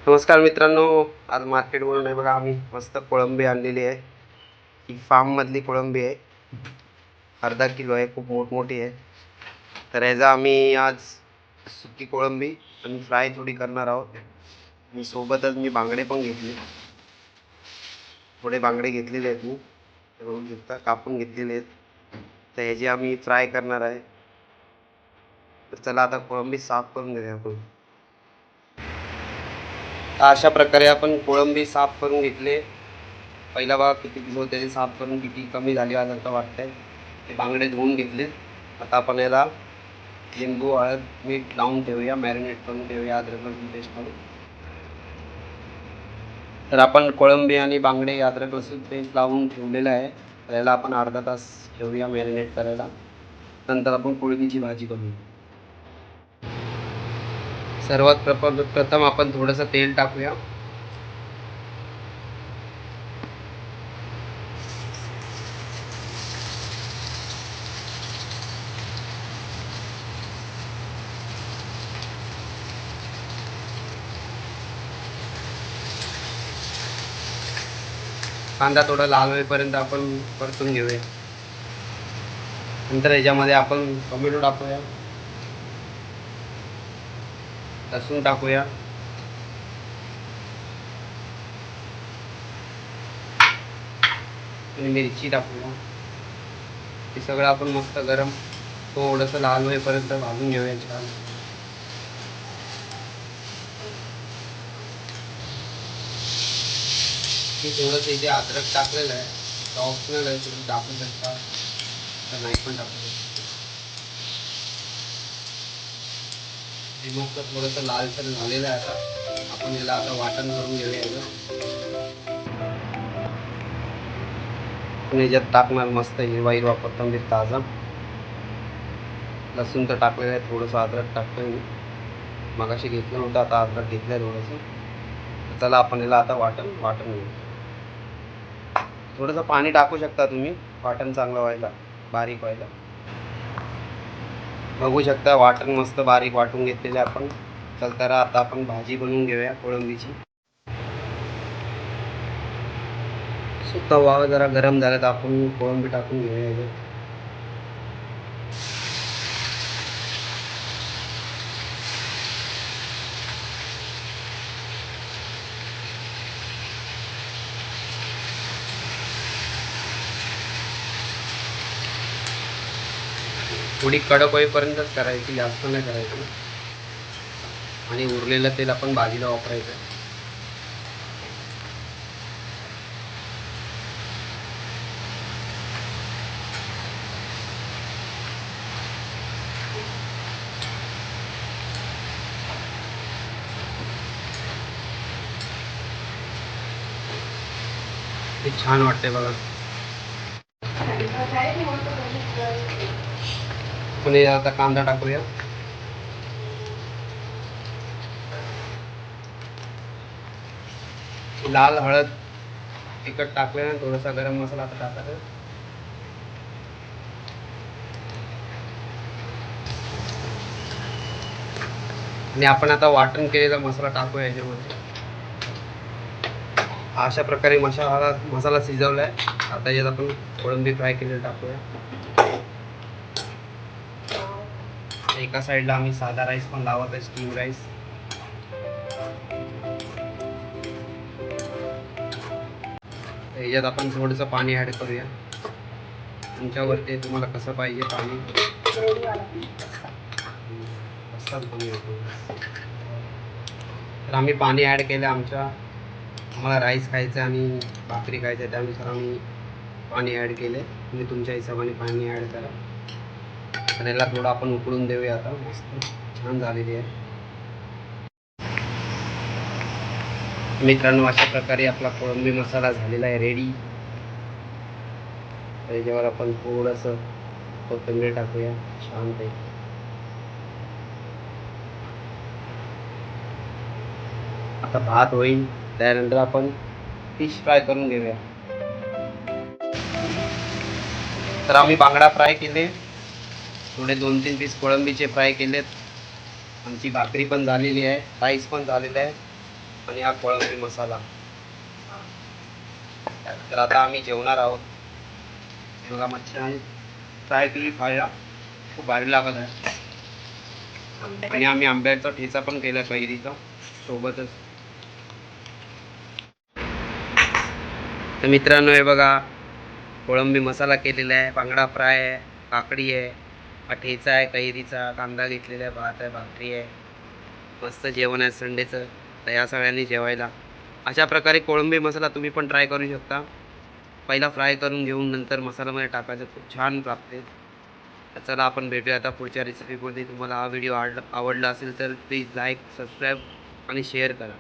नमस्कार मित्रांनो, आज मार्केटवरून आहे बघा, आम्ही मस्त कोळंबी आणलेली आहे. ही फार्ममधली कोळंबी आहे, अर्धा किलो आहे, खूप मोठमोठी आहे. तर ह्याचा आम्ही आज सुकी कोळंबी आणि फ्राय थोडी करणार आहोत. आणि सोबतच मी बांगडे पण घेतले, थोडे बांगडे घेतलेले आहेत, मी बघू शकता कापून घेतलेले आहेत. तर ह्याची आम्ही फ्राय करणार आहे. तर चला आता कोळंबी साफ करून घेऊया आपण. अशा प्रकारे आपण कोळंबी साफ करून घेतले. पहिला बघा किती किलो त्याने साफ करून किती कमी झाली आज आता वाटतंय. ते बांगडे धुवून घेतले. आता आपण याला लिंबू हळद मीठ लावून ठेवूया, मॅरिनेट करून ठेवूया अद्रक लसूण पेस्ट करून. तर आपण कोळंबी आणि बांगडे अद्रक लसूण पेस्ट लावून ठेवलेलं आहे. तर याला आपण अर्धा तास ठेवूया मॅरिनेट करायला. नंतर आपण कोळंबीची भाजी करूया. सर्वात प्रथम आपण थोडंसं तेल टाकूया. कांदा थोडा लाल होईपर्यंत आपण परतून घेऊया. नंतर याच्यामध्ये आपण टोमॅटो टाकूया, लसूण टाकूया, आणि मिरची टाकूया. हे सगळं आपण मस्त गरम थोडंसं लाल होईपर्यंत भाजून घेऊया छान. हे थोडंसं इथे अद्रक टाकलेलं आहे, ऑप्शनल आहे, तुम्ही टाकू शकता तर नाही पण टाकू शकता. हे मस्त थोडंसं लालसर झालेलं आहे. आता आपण याला आता वाटण करून घेऊया. आपण याच्यात टाकणार मस्त हिरवा कोथिंबीर ताजा, लसूण तर टाकलेलं आहे, थोडंसं अद्रक टाकतोय मी, मगाशी घेतलं नव्हतं, आता अद्रक घेतलं आहे थोडंसं. चला आपण याला आता वाटण घेऊ. थोडंसं पाणी टाकू शकता तुम्ही, वाटण चांगलं व्हायला, बारीक व्हायला. बघू शकता वाटण मस्त बारीक वाटून घेतलेले आपण. चल तर आता आपण भाजी बनवून घेऊया कोळंबीची. तवा जरा गरम झाला तर आपण कोळंबी टाकून घेऊया याच्यात. थोडी कडक होईपर्यंतच करायची, जास्त नाही करायची. आणि उरलेलं तेल आपण भाजीला वापरायचं. ते छान वाटते बघा. पुणे आता कांदा टाकूया, लाल हळद तिखट टाकले, थोडासा गरम मसाला आता टाकायचा. आणि आपण आता वाटण केलेला मसाला टाकूया याच्यामध्ये. अशा प्रकारे मसाला शिजवलाय. आता यात आपण कोळंबी फ्राय केलेलं टाकूया. एका साईडला आम्ही साधा राईस पण लावत आहे, स्टीम राईस. याच्यात आपण थोडंसं पाणी ॲड करूया. तुमच्यावरती तुम्हाला कसं पाहिजे पाणी. तर आम्ही पाणी ॲड केलं. आम्हाला राईस खायचं आणि भाकरी खायचं, त्यानुसार आम्ही पाणी ॲड केले. तुम्ही तुमच्या हिशोबाने पाणी ॲड करा. तर याला थोडं आपण उकळून देऊया. आता मस्त छान झालेली आहे मित्रांनो. अशा प्रकारे आपला कोळंबी मसाला झालेला आहे रेडी. त्याच्यावर आपण थोडंसं कोथिंबीर टाकूया छानपैकी. आता भात होईल, त्यानंतर आपण फिश फ्राय करून घेऊया. तर आम्ही बांगडा फ्राय केले, थोडे 2-3 पीस कोळंबीचे फ्राय केलेत. आमची भाकरी पण झालेली आहे, राईस पण झालेला आहे. आणि हा कोळंबी मसाला. तर आता आम्ही जेवणार आहोत. हे बघा मच्छी फ्राय केली खायला खूप भारी लागत आहे. आणि आम्ही आंब्याचा ठेचा पण केला कैरीचा सोबतच. तर मित्रांनो हे बघा कोळंबी मसाला केलेला आहे, बांगडा फ्राय आहे, काकडी आहे, हा ठेचा आहे कैरीचा, कांदा घेतलेला आहे, भात आहे, भाकरी आहे, मस्त जेवण आहे संडेचं. तर या सगळ्यांनी जेवायला अशा प्रकारे कोळंबी मसाला तुम्ही पण ट्राय करू शकता. पहिला फ्राय करून घेऊन नंतर मसाल्यामध्ये टाकायचं, खूप छान लागते. तर चला आपण भेटूया आता पुढच्या रेसिपीमध्ये. तुम्हाला हा व्हिडिओ आवडला असेल तर प्लीज लाईक, सबस्क्राईब आणि शेअर करा.